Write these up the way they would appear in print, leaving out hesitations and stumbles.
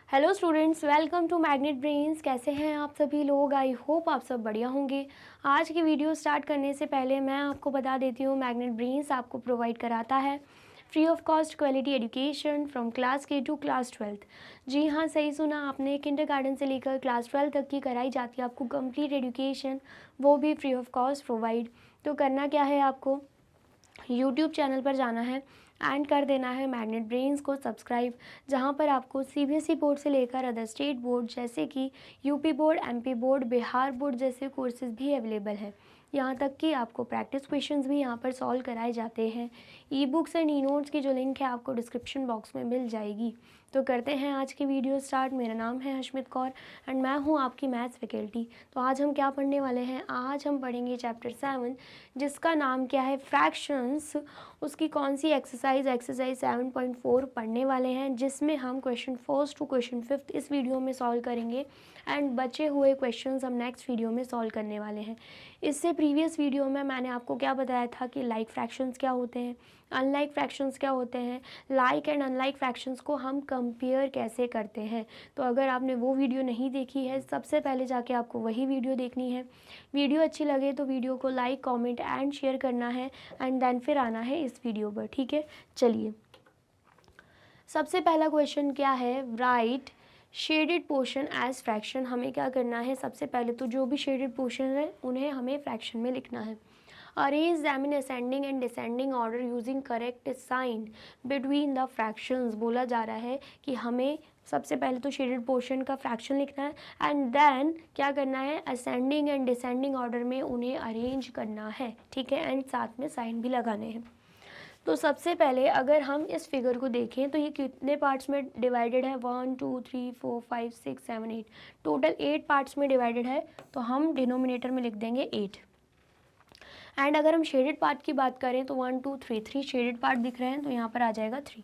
Hello students, welcome to Magnet Brains. कैसे हैं आप सभी लोग? आई होप आप सब बढ़िया होंगे। आज की वीडियो स्टार्ट करने से पहले मैं आपको बता देती हूँ, मैग्नेट ब्रेन्स आपको प्रोवाइड कराता है free of cost quality education from class के टू क्लास 12th। जी हाँ, सही सुना आपने, किंडरगार्टन से लेकर क्लास 12 तक की कराई जाती है आपको कंप्लीट एजुकेशन, वो भी फ्री ऑफ कॉस्ट प्रोवाइड। तो करना क्या है, आपको यूट्यूब चैनल पर जाना है एंड कर देना है मैग्नेट ब्रेन्स को सब्सक्राइब, जहां पर आपको सीबीएसई बोर्ड से लेकर अदर स्टेट बोर्ड जैसे कि UP board, MP board, Bihar board जैसे कोर्सेज भी अवेलेबल है। यहाँ तक कि आपको प्रैक्टिस क्वेश्चंस भी यहाँ पर सॉल्व कराए जाते हैं। E books and e notes की जो लिंक है आपको डिस्क्रिप्शन बॉक्स में मिल जाएगी। तो करते हैं आज की वीडियो स्टार्ट। मेरा नाम है हशमित कौर एंड मैं हूँ आपकी मैथ्स फैकल्टी। तो आज हम क्या पढ़ने वाले हैं? आज हम पढ़ेंगे चैप्टर 7, जिसका नाम क्या है, फ्रैक्शंस। उसकी कौन सी एक्सरसाइज 7.4 पढ़ने वाले हैं, जिसमें हम question first to question 5th इस वीडियो में सॉल्व करेंगे एंड बचे हुए क्वेश्चंस हम नेक्स्ट वीडियो में सॉल्व करने वाले हैं। इससे प्रीवियस वीडियो में मैंने आपको क्या बताया था कि लाइक फ्रैक्शंस क्या होते हैं, अनलाइक फ्रैक्शंस क्या होते हैं, लाइक एंड अनलाइक फ्रैक्शंस को हम कंपेयर कैसे करते हैं। तो अगर आपने वो वीडियो नहीं देखी है, सबसे पहले जाके आपको वही वीडियो देखनी है। वीडियो अच्छी लगे तो वीडियो को लाइक, कमेंट एंड शेयर करना है एंड देन फिर आना है इस वीडियो पर, ठीक है। चलिए, सबसे पहला क्वेश्चन क्या है, right shaded portion as fraction. हमें क्या करना है, सबसे पहले तो जो भी शेडेड पोर्शन है उन्हें हमें फ्रैक्शन में लिखना है। Arrange them in ascending and descending order using correct sign between the fractions. बोला जा रहा है कि हमें सबसे पहले तो शेडेड पोर्शन का फ्रैक्शन लिखना है एंड देन क्या करना है, असेंडिंग एंड डिसेंडिंग ऑर्डर में उन्हें अरेंज करना है, ठीक है, एंड साथ में साइन भी लगाने हैं। तो सबसे पहले अगर हम इस फिगर को देखें तो ये कितने पार्ट्स में डिवाइडेड है, 1 2 3 4 5 6 7 8, टोटल 8 पार्ट्स में डिवाइडेड है। तो हम डिनोमिनेटर में लिख देंगे 8। एंड अगर हम शेडेड पार्ट की बात करें तो 1 2 3 शेडेड पार्ट दिख रहे हैं, तो यहाँ पर आ जाएगा 3।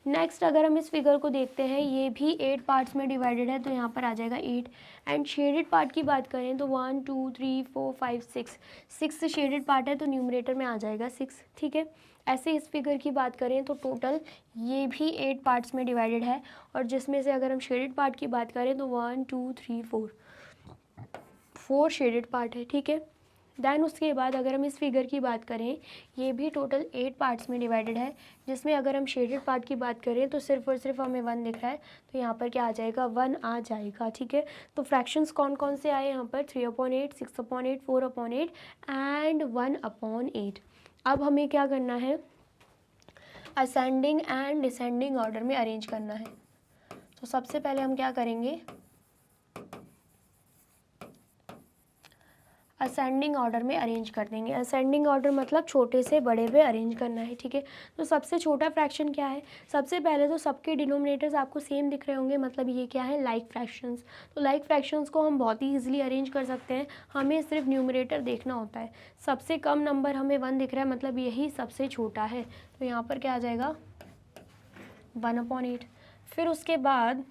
नेक्स्ट अगर हम इस फिगर को देखते हैं, ये भी 8 पार्ट्स में डिवाइडेड है, तो यहाँ पर आ जाएगा 8। एंड शेडेड पार्ट की बात करें तो 1 2 3 4 5 6 शेडेड पार्ट है, तो न्यूमरेटर में आ जाएगा 6, ठीक है। ऐसे इस फिगर की बात करें तो टोटल ये भी 8 पार्ट्स में डिवाइडेड है, और जिसमें से अगर हम शेडेड पार्ट की बात करें तो 1 2 3 4 शेडेड पार्ट है, ठीक है। देन उसके बाद अगर हम इस फिगर की बात करें, ये भी टोटल 8 पार्ट्स में डिवाइडेड है, जिसमें अगर हम शेडेड पार्ट की बात करें तो सिर्फ और सिर्फ हमें 1 दिख रहा है, तो यहाँ पर क्या आ जाएगा, 1 आ जाएगा, ठीक है। तो फ्रैक्शंस कौन कौन से आए यहाँ पर, 3/8, 6/8, 4/8 एंड 1/8। अब हमें क्या करना है, असेंडिंग एंड डिसेंडिंग ऑर्डर में अरेंज करना है। तो सबसे पहले हम क्या करेंगे, असेंडिंग ऑर्डर में अरेंज कर देंगे। असेंडिंग ऑर्डर मतलब छोटे से बड़े पे अरेंज करना है, ठीक है। तो सबसे छोटा फ्रैक्शन क्या है, सबसे पहले तो सबके डिनोमिनेटर्स आपको सेम दिख रहे होंगे, मतलब ये क्या है, लाइक फ्रैक्शंस। तो लाइक फ्रैक्शंस को हम बहुत ही ईजिली अरेंज कर सकते हैं, हमें सिर्फ न्यूमरेटर देखना होता है। सबसे कम नंबर हमें 1 दिख रहा है, मतलब यही सबसे छोटा है, तो यहाँ पर क्या आ जाएगा, 1/8। फिर उसके बाद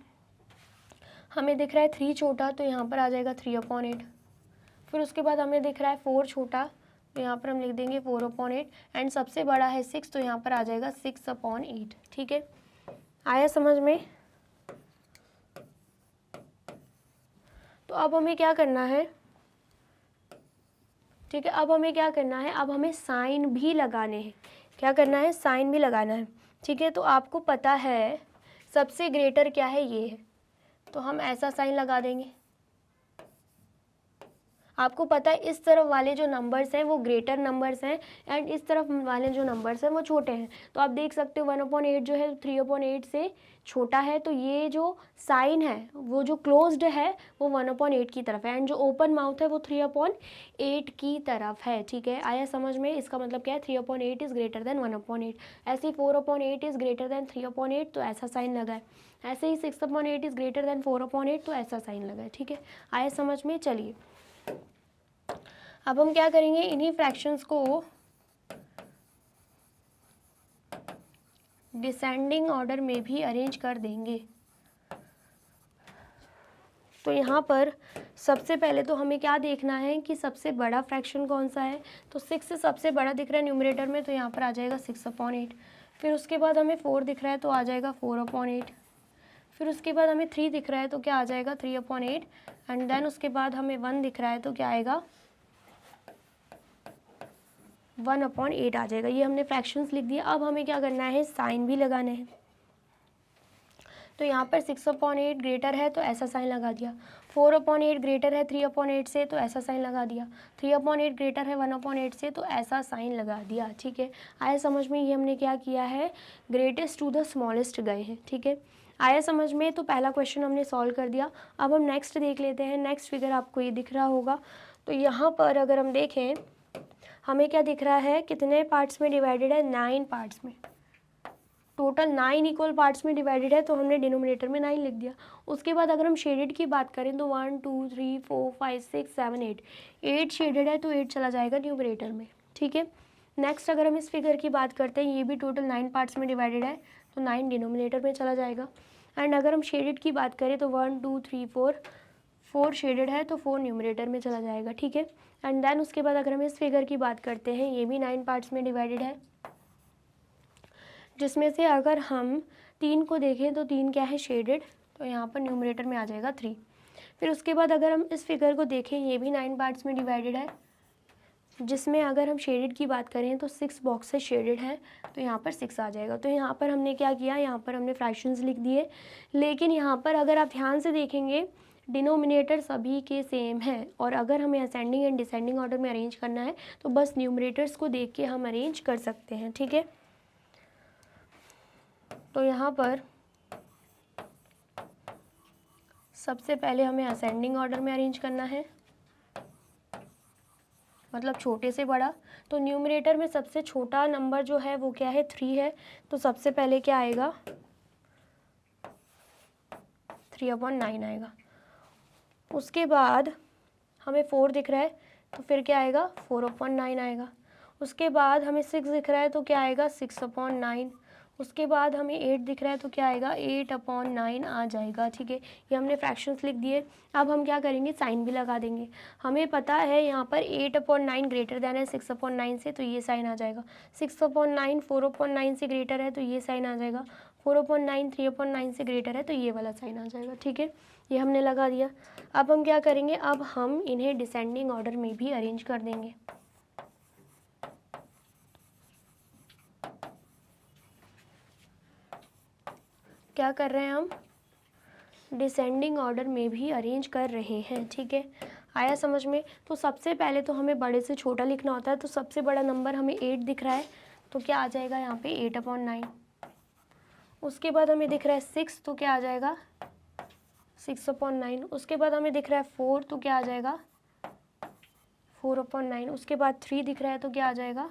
हमें दिख रहा है 3 छोटा, तो यहाँ पर आ जाएगा 3/8। फिर उसके बाद हमें दिख रहा है 4 छोटा, तो यहाँ पर हम लिख देंगे 4/8 एंड सबसे बड़ा है 6, तो यहाँ पर आ जाएगा 6/8, ठीक है। आया समझ में? तो अब हमें क्या करना है, ठीक है, अब हमें क्या करना है, अब हमें साइन भी लगाने हैं। क्या करना है, साइन भी लगाना है, ठीक है। तो आपको पता है सबसे ग्रेटर क्या है, ये है, तो हम ऐसा साइन लगा देंगे। आपको पता है इस तरफ वाले जो नंबर्स हैं वो ग्रेटर नंबर्स हैं एंड इस तरफ वाले जो नंबर्स हैं वो छोटे हैं। तो आप देख सकते हो 1/8 जो है 3/8 से छोटा है, तो ये जो साइन है वो जो क्लोज्ड है वो 1/8 की तरफ है एंड जो ओपन माउथ है वो 3/8 की तरफ है, ठीक है। आया समझ में? इसका मतलब क्या है, 3/8 इज़ ग्रेटर देन 1/8। ऐसे ही 4/8 इज़ ग्रेटर देन 3/8, तो ऐसा साइन लगा है। ऐसे ही 6/8 इज़ ग्रेटर देन 4/8, तो ऐसा साइन लगा है, ठीक है। आया समझ में? चलिए, अब हम क्या करेंगे, इन्हीं फ्रैक्शंस को डिसेंडिंग ऑर्डर में भी अरेंज कर देंगे। तो यहाँ पर सबसे पहले तो हमें क्या देखना है कि सबसे बड़ा फ्रैक्शन कौन सा है, तो 6 सबसे बड़ा दिख रहा है न्यूमरेटर में, तो यहाँ पर आ जाएगा 6/8। फिर उसके बाद हमें 4 दिख रहा है, तो आ जाएगा 4/8। फिर उसके बाद हमें 3 दिख रहा है तो क्या आ जाएगा 3/8 एंड देन उसके बाद हमें 1 दिख रहा है तो क्या आएगा 1/8 आ जाएगा। ये हमने फ्रैक्शंस लिख दिया। अब हमें क्या करना है, साइन भी लगाने हैं। तो यहाँ पर 6/8 ग्रेटर है तो ऐसा साइन लगा दिया, 4/8 ग्रेटर है 3/8 से तो ऐसा साइन लगा दिया, 3/8 ग्रेटर है 1/8 से तो ऐसा साइन लगा दिया। ठीक है, आया समझ में? ये हमने क्या किया है, ग्रेटेस्ट टू द स्मॉलेस्ट गए हैं। ठीक है, आया समझ में? तो पहला क्वेश्चन हमने सॉल्व कर दिया। अब हम नेक्स्ट देख लेते हैं। नेक्स्ट फिगर आपको ये दिख रहा होगा। तो यहाँ पर अगर हम देखें, हमें क्या दिख रहा है, कितने पार्ट्स में डिवाइडेड है, 9 पार्ट्स में। टोटल 9 इक्वल पार्ट्स में डिवाइडेड है तो हमने डिनोमिनेटर में 9 लिख दिया। उसके बाद अगर हम शेडेड की बात करें तो 1 2 3 4 5 6 7 8 शेडेड है तो 8 चला जाएगा न्यूमरेटर में। ठीक है, नेक्स्ट अगर हम इस फिगर की बात करते हैं, ये भी टोटल 9 पार्ट्स में डिवाइडेड है तो 9 डिनोमिनेटर में चला जाएगा। एंड अगर हम शेडेड की बात करें तो 1 2 3 4 शेडेड है तो 4 न्यूमरेटर में चला जाएगा। ठीक है, एंड देन उसके बाद अगर हम इस फिगर की बात करते हैं, ये भी 9 पार्ट्स में डिवाइडेड है, जिसमें से अगर हम 3 को देखें तो 3 क्या है, शेडेड, तो यहाँ पर न्यूमरेटर में आ जाएगा 3। फिर उसके बाद अगर हम इस फिगर को देखें, ये भी 9 पार्ट्स में डिवाइडेड है, जिसमें अगर हम शेडेड की बात करें तो 6 बॉक्सेस शेडेड है तो यहाँ पर 6 आ जाएगा। तो यहाँ पर हमने क्या किया, यहाँ पर हमने फ्रैक्शंस लिख दिए। लेकिन यहाँ पर अगर आप ध्यान से देखेंगे, डिनोमिनेटर सभी के सेम है और अगर हमें असेंडिंग एंड डिसेंडिंग ऑर्डर में अरेंज करना है तो बस न्यूमरेटर्स को देख के हम अरेंज कर सकते हैं। ठीक है, तो यहाँ पर सबसे पहले हमें असेंडिंग ऑर्डर में अरेंज करना है, मतलब छोटे से बड़ा। तो न्यूमरेटर में सबसे छोटा नंबर जो है वो क्या है, 3 है। तो सबसे पहले क्या आएगा, 3/9 आएगा। उसके बाद हमें 4 दिख रहा है तो फिर क्या आएगा, 4/9 आएगा। उसके बाद हमें 6 दिख रहा है तो क्या आएगा, 6/9। उसके बाद हमें 8 दिख रहा है तो क्या आएगा, 8/9 आ जाएगा। ठीक है, ये हमने फ्रैक्शंस लिख दिए। अब हम क्या करेंगे, साइन भी लगा देंगे। हमें पता है यहाँ पर 8/9 ग्रेटर देन है 6/9 से तो ये साइन आ जाएगा। 6/9 4/9 से ग्रेटर है तो ये साइन आ जाएगा। 4/9 3/9 से ग्रेटर है तो ये वाला साइन आ जाएगा। ठीक है, ये हमने लगा दिया। अब हम क्या करेंगे, अब हम इन्हें डिसेंडिंग ऑर्डर में भी अरेंज कर देंगे। क्या कर रहे हैं हम, डिसेंडिंग ऑर्डर में भी अरेंज कर रहे हैं। ठीक है, आया समझ में? तो सबसे पहले तो हमें बड़े से छोटा लिखना होता है। तो सबसे बड़ा नंबर हमें 8 दिख रहा है तो क्या आ जाएगा यहाँ पे 8/9। उसके बाद हमें दिख रहा है 6 तो क्या आ जाएगा 6/9। उसके बाद हमें दिख रहा है 4 तो क्या आ जाएगा 4/9। उसके बाद 3 दिख रहा है तो क्या आ जाएगा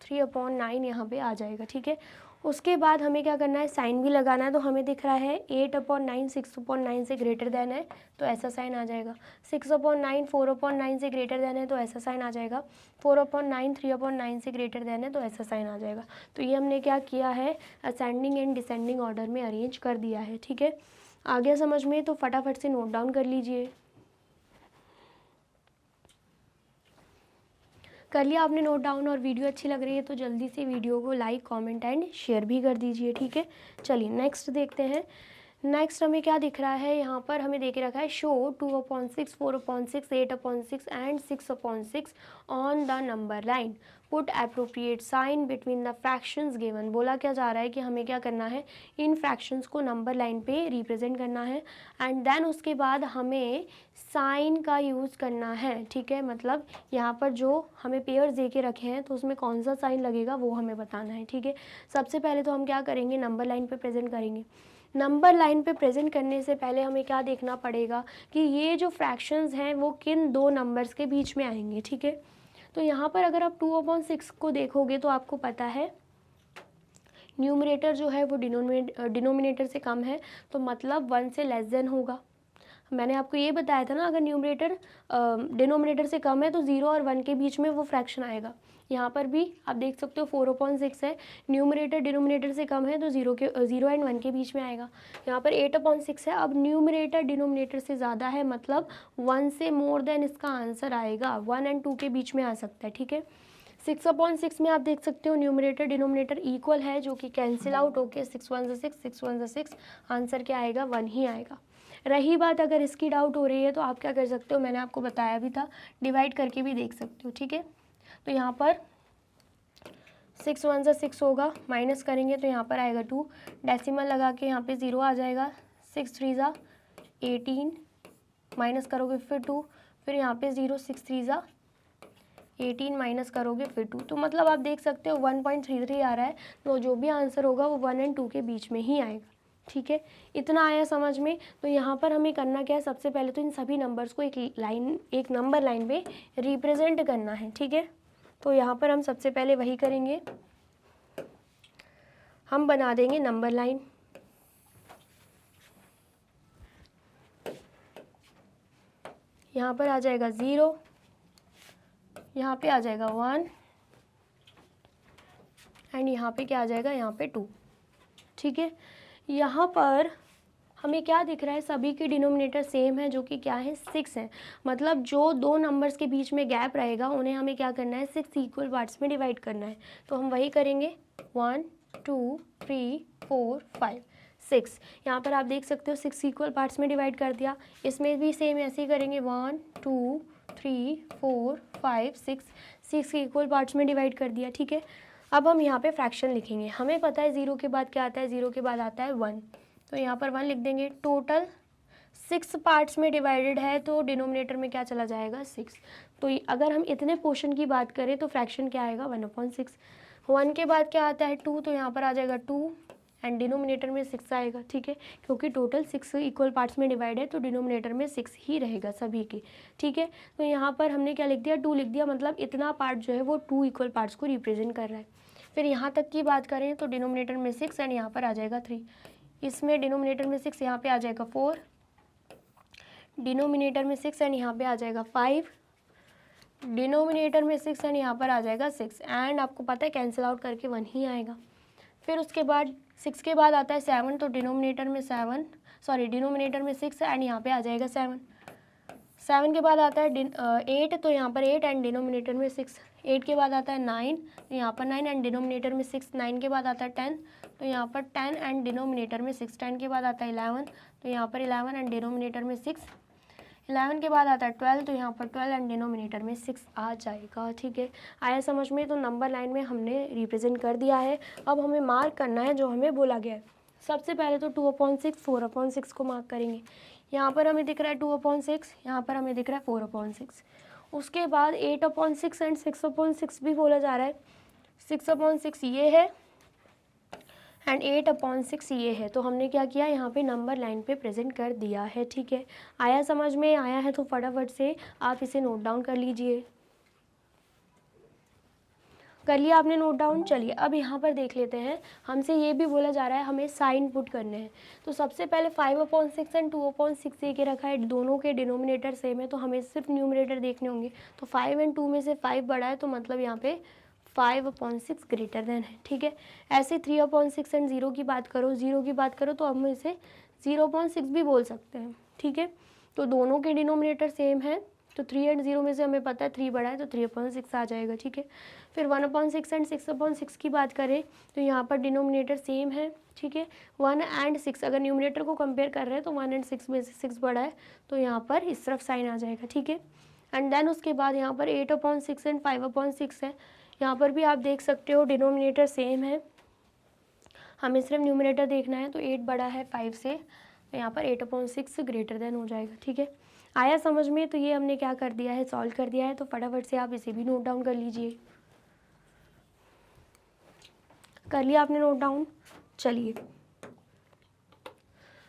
3/9 यहाँ पे आ जाएगा। ठीक है, उसके बाद हमें क्या करना है, साइन भी लगाना है। तो हमें दिख रहा है 8/9 6/9 से ग्रेटर देन है तो ऐसा साइन आ जाएगा। 6/9 4/9 से ग्रेटर देन है तो ऐसा साइन आ जाएगा। 4/9 3/9 से ग्रेटर देन है तो ऐसा साइन आ जाएगा। तो ये हमने क्या किया है, असेंडिंग एंड डिसेंडिंग ऑर्डर में अरेंज कर दिया है। ठीक है, आ गया समझ में? तो फटाफट से नोट डाउन कर लीजिए। कर लिया आपने नोट डाउन? और वीडियो अच्छी लग रही है तो जल्दी से वीडियो को लाइक कमेंट एंड शेयर भी कर दीजिए। ठीक है, चलिए नेक्स्ट देखते हैं। नेक्स्ट हमें क्या दिख रहा है, यहाँ पर हमें दे के रखा है show 2/6 4/6 8/6 and 6/6 on the number line, put appropriate sign between the fractions given. बोला क्या जा रहा है कि हमें क्या करना है, इन फ्रैक्शंस को नंबर लाइन पे रिप्रेजेंट करना है एंड देन उसके बाद हमें साइन का यूज़ करना है। ठीक है, मतलब यहाँ पर जो हमें पेयर्स दे के रखे हैं तो उसमें कौन सा साइन लगेगा वो हमें बताना है। ठीक है, सबसे पहले तो हम क्या करेंगे, नंबर लाइन पे प्रेजेंट करेंगे। नंबर लाइन पे प्रेजेंट करने से पहले हमें क्या देखना पड़ेगा कि ये जो फ्रैक्शंस हैं वो किन दो नंबर्स के बीच में आएंगे। ठीक है, तो यहाँ पर अगर आप 2/6 को देखोगे तो आपको पता है न्यूमरेटर जो है वो डिनोमिनेटर से कम है तो मतलब 1 से लेस देन होगा। मैंने आपको ये बताया था ना, अगर न्यूमरेटर डिनोमिनेटर से कम है तो 0 और 1 के बीच में वो फ्रैक्शन आएगा। यहाँ पर भी आप देख सकते हो 4/6 है, न्यूमरेटर डिनोमिनेटर से कम है तो 0 एंड 1 के बीच में आएगा। यहाँ पर 8/6 है, अब न्यूमरेटर डिनोमिनेटर से ज़्यादा है मतलब 1 से मोर देन इसका आंसर आएगा, 1 एंड 2 के बीच में आ सकता है। ठीक है, 6/6 में आप देख सकते हो न्यूमरेटर डिनोमिनेटर इक्वल है, जो कि कैंसिल आउट होके 6 1 6 6 1 6, आंसर क्या आएगा 1 ही आएगा। रही बात अगर इसकी डाउट हो रही है तो आप क्या कर सकते हो, मैंने आपको बताया भी था, डिवाइड करके भी देख सकते हो, ठीक है। तो यहाँ पर 6 1 6 होगा, माइनस करेंगे तो यहाँ पर आएगा 2, डेसिमल लगा के यहाँ पे 0 आ जाएगा, 6 3 18, माइनस करोगे फिर 2, फिर यहाँ पे 0, 6 3 18, माइनस करोगे फिर 2, तो मतलब आप देख सकते हो 1.33 आ रहा है, तो जो भी आंसर होगा वो 1 और 2 के बीच में ही आएगा, ठीक है। इतना आया समझ में। तो यहाँ पर हमें करना क्या है, सबसे पहले तो इन सभी नंबर्स को एक नंबर लाइन पे रिप्रेजेंट करना है, ठीक है। तो यहाँ पर हम सबसे पहले वही करेंगे, हम बना देंगे नंबर लाइन। यहाँ पर आ जाएगा 0, यहाँ पे आ जाएगा 1 एंड यहाँ पे क्या आ जाएगा, यहाँ पे 2, ठीक है। यहाँ पर हमें क्या दिख रहा है, सभी की डिनोमिनेटर सेम है, जो कि क्या है 6 है। मतलब जो दो नंबर्स के बीच में गैप रहेगा उन्हें हमें क्या करना है, 6 इक्वल पार्ट्स में डिवाइड करना है। तो हम वही करेंगे, 1 2 3 4 5 6। यहाँ पर आप देख सकते हो 6 इक्वल पार्ट्स में डिवाइड कर दिया। इसमें भी सेम ऐसे ही करेंगे, 1 2 3 4 5 6 इक्वल पार्ट्स में डिवाइड कर दिया, ठीक है। अब हम यहाँ पे फ्रैक्शन लिखेंगे। हमें पता है 0 के बाद क्या आता है, 0 के बाद आता है 1, तो यहाँ पर 1 लिख देंगे। टोटल 6 पार्ट्स में डिवाइडेड है, तो डिनोमिनेटर में क्या चला जाएगा 6। तो अगर हम इतने पोर्शन की बात करें तो फ्रैक्शन क्या आएगा 1/6। 1 के बाद क्या आता है 2, तो यहाँ पर आ जाएगा 2 एंड डिनोमिनेटर में 6 आएगा, ठीक है। क्योंकि टोटल 6 इक्वल पार्ट्स में डिवाइड है तो डिनोमिनेटर में 6 ही रहेगा सभी के, ठीक है। तो यहाँ पर हमने क्या लिख दिया, 2 लिख दिया, मतलब इतना पार्ट जो है वो 2 इक्वल पार्ट्स को रिप्रेजेंट कर रहा है। फिर यहाँ तक की बात करें तो डिनोमिनेटर में 6 एंड यहाँ पर आ जाएगा 3। इसमें डिनोमिनेटर में 6, यहाँ पे आ जाएगा 4, डिनोमिनेटर में 6 एंड यहाँ पे आ जाएगा 5, डिनोमिनेटर में 6 एंड यहाँ पर आ जाएगा 6, एंड आपको पता है कैंसिल आउट करके 1 ही आएगा। फिर उसके बाद 6 के बाद आता है 7, तो डिनोमिनेटर में 6 एंड यहाँ पे आ जाएगा 7। 7 के बाद आता है 8, तो यहाँ पर 8 एंड डिनोमिनेटर में 6। 8 के बाद आता है 9, तो यहाँ पर 9 एंड डिनोमिनेटर में 6। 9 के बाद आता है 10, तो यहाँ पर 10 एंड डिनोमिनेटर में 6। 10 के बाद आता है 11, तो यहाँ पर 11 एंड डिनोमिनेटर में 6। 11 के बाद आता है 12, तो यहाँ पर 12 एंड डिनोमिनेटर में 6 आ जाएगा, ठीक है। आया समझ में। तो नंबर लाइन में हमने रिप्रेजेंट कर दिया है। अब हमें मार्क करना है जो हमें बोला गया है। सबसे पहले तो 2/6 4/6 को मार्क करेंगे। यहाँ पर हमें दिख रहा है 2/6, यहाँ पर हमें दिख रहा है 4/6। उसके बाद 8/6 एंड 6/6 भी बोला जा रहा है। 6/6 ये है एंड 8/6 ये है। तो हमने क्या किया, यहाँ पे नंबर लाइन पे प्रेजेंट कर दिया है, ठीक है। आया समझ में, आया है तो फटाफट से आप इसे नोट डाउन कर लीजिए। कर लिया आपने नोट डाउन। चलिए अब यहाँ पर देख लेते हैं, हमसे ये भी बोला जा रहा है हमें साइन पुट करने हैं। तो सबसे पहले 5/6 एंड 2/6 ये के रखा है, दोनों के डिनोमिनेटर सेम है, तो हमें सिर्फ न्यूमरेटर देखने होंगे। तो 5 एंड 2 में से 5 बड़ा है, तो मतलब यहाँ पे 5/6 ग्रेटर देन है, ठीक है। ऐसे 3/6 एंड 0 की बात करो तो हम इसे 0/6 भी बोल सकते हैं, ठीक है। तो दोनों के डिनोमिनेटर सेम है, तो 3 एंड 0 में से हमें पता है 3 बड़ा है, तो 3/6 आ जाएगा, ठीक है। फिर 1/6 एंड 6/6 की बात करें तो यहाँ पर डिनोमिनेटर सेम है, ठीक है। 1 एंड 6 अगर न्यूमरेटर को कंपेयर कर रहे हैं तो 1 एंड 6 में से 6 बड़ा है, तो यहाँ पर इस तरफ साइन आ जाएगा, ठीक है। एंड देन उसके बाद यहाँ पर 8/6 एंड 5/6 है। यहाँ पर भी आप देख सकते हो डिनोमिनेटर सेम है, हमें सिर्फ न्यूमरेटर देखना है। तो 8 बड़ा है 5 से, तो यहाँ पर 8/6 ग्रेटर देन हो जाएगा, ठीक है। आया समझ में। तो ये हमने क्या कर दिया है, सॉल्व कर दिया है। तो फटाफट से आप इसे भी नोट डाउन कर लीजिए। कर लिया आपने नोट डाउन। चलिए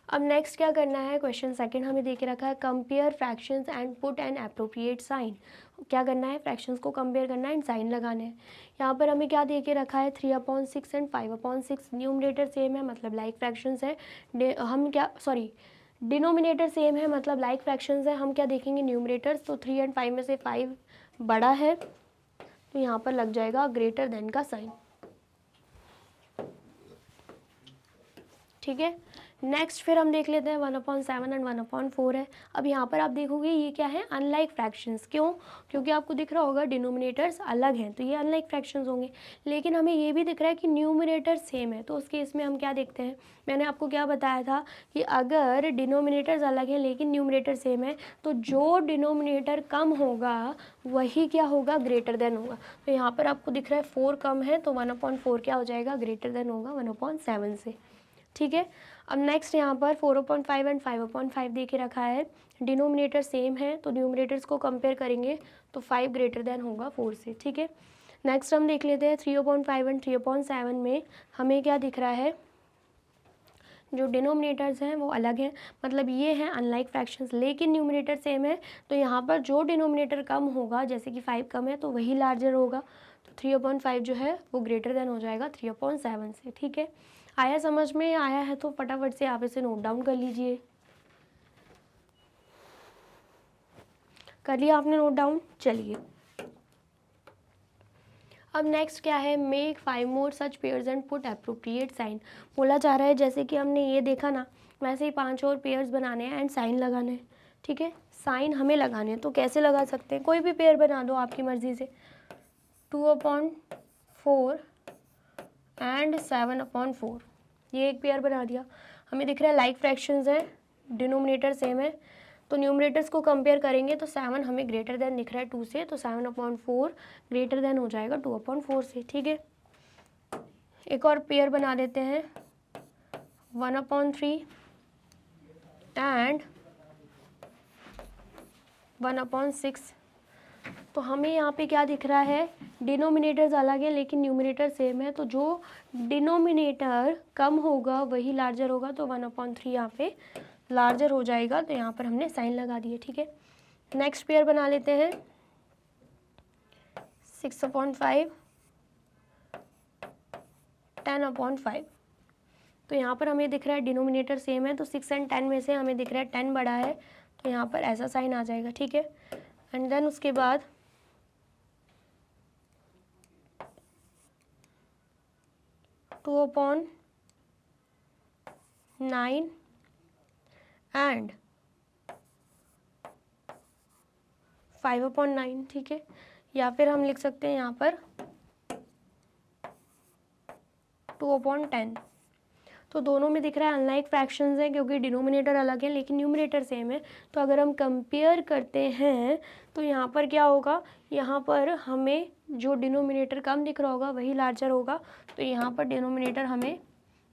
अब नेक्स्ट क्या करना है, क्वेश्चन सेकंड हमें दे के रखा है, compare fractions and put an appropriate sign. क्या करना है, फ्रैक्शंस को कंपेयर करना है एंड साइन लगाने हैं। यहाँ पर हमें क्या दे के रखा है, 3/6 एंड 5/6। न्यूमरेटर सेम है मतलब लाइक फ्रैक्शंस है। डिनोमिनेटर सेम है मतलब लाइक फ्रैक्शंस है। हम क्या देखेंगे, न्यूमरेटर्स। तो 3 एंड 5 में से 5 बड़ा है, तो यहाँ पर लग जाएगा ग्रेटर देन का साइन, ठीक है। नेक्स्ट फिर हम देख लेते हैं 1/7 एंड 1/4 है। अब यहाँ पर आप देखोगे ये क्या है, अनलाइक फ्रैक्शंस। क्यों? क्योंकि आपको दिख रहा होगा डिनोमिनेटर्स अलग हैं, तो ये अनलाइक फ्रैक्शंस होंगे। लेकिन हमें ये भी दिख रहा है कि न्यूमरेटर सेम है, तो उस केस में हम क्या देखते हैं, मैंने आपको क्या बताया था कि अगर डिनोमिनेटर्स अलग हैं लेकिन न्यूमरेटर सेम है, तो जो डिनोमिनेटर कम होगा वही क्या होगा, ग्रेटर देन होगा। तो यहाँ पर आपको दिख रहा है 4 कम है, तो 1/4 क्या हो जाएगा, ग्रेटर देन होगा 1/7 से। ठीक है। अब नेक्स्ट यहाँ पर 4/5 एंड 5/5 दे के रखा है, डिनोमिनेटर सेम है, तो न्यूमरेटर्स को कंपेयर करेंगे तो 5 ग्रेटर देन होगा 4 से। ठीक है। नेक्स्ट हम देख लेते हैं 3/5 एंड 3/7 में हमें क्या दिख रहा है, जो डिनोमिनेटर्स हैं वो अलग हैं, मतलब ये हैं अनलाइक फ्रैक्शंस, लेकिन न्यूमरेटर सेम है, तो यहाँ पर जो डिनोमिनेटर कम होगा, जैसे कि 5 कम है तो वही लार्जर होगा, तो 3/5 जो है वो ग्रेटर देन हो जाएगा 3/7 से। ठीक है। आया समझ में? आया है तो फटाफट से आप इसे नोट डाउन कर लीजिए। कर लिया आपने नोट डाउन? चलिए अब नेक्स्ट क्या है, make 5 more such pairs and put appropriate sign. बोला जा रहा है जैसे कि हमने ये देखा ना, वैसे ही 5 और पेयर्स बनाने हैं एंड साइन लगाने हैं। ठीक है। साइन हमें लगाने हैं, तो कैसे लगा सकते हैं, कोई भी पेयर बना दो आपकी मर्जी से। 2/4 एंड 7/4 ये एक पेयर बना दिया। हमें दिख रहा है लाइक फ्रैक्शंस है, डिनोमिनेटर सेम है, तो न्यूमरेटर्स को कंपेयर करेंगे तो 7 हमें ग्रेटर देन दिख रहा है 2 से, तो 7/4 ग्रेटर देन हो जाएगा 2/4 से। ठीक है। एक और पेयर बना देते हैं 1/3 एंड 1/6। तो हमें यहाँ पे क्या दिख रहा है, डिनोमिनेटर्स अलग है लेकिन न्यूमरेटर सेम है, तो जो डिनोमिनेटर कम होगा वही लार्जर होगा, तो 1/3 यहाँ पे लार्जर हो जाएगा, तो यहाँ पर हमने साइन लगा दिए। ठीक है। नेक्स्ट पेयर बना लेते हैं 6/5 10/5। तो यहाँ पर हमें दिख रहा है डिनोमिनेटर सेम है, तो 6 एंड 10 में से हमें दिख रहा है 10 बड़ा है, तो यहाँ पर ऐसा साइन आ जाएगा। ठीक है। एंड देन उसके बाद 2/9 एंड 5/9। ठीक है। या फिर हम लिख सकते हैं यहाँ पर 2/10। तो दोनों में दिख रहा है अनलाइक फ्रैक्शंस हैं, क्योंकि डिनोमिनेटर अलग है लेकिन न्यूमरेटर सेम है, तो अगर हम कंपेयर करते हैं तो यहाँ पर क्या होगा, यहाँ पर हमें जो डिनोमिनेटर कम दिख रहा होगा वही लार्जर होगा, तो यहाँ पर डिनोमिनेटर हमें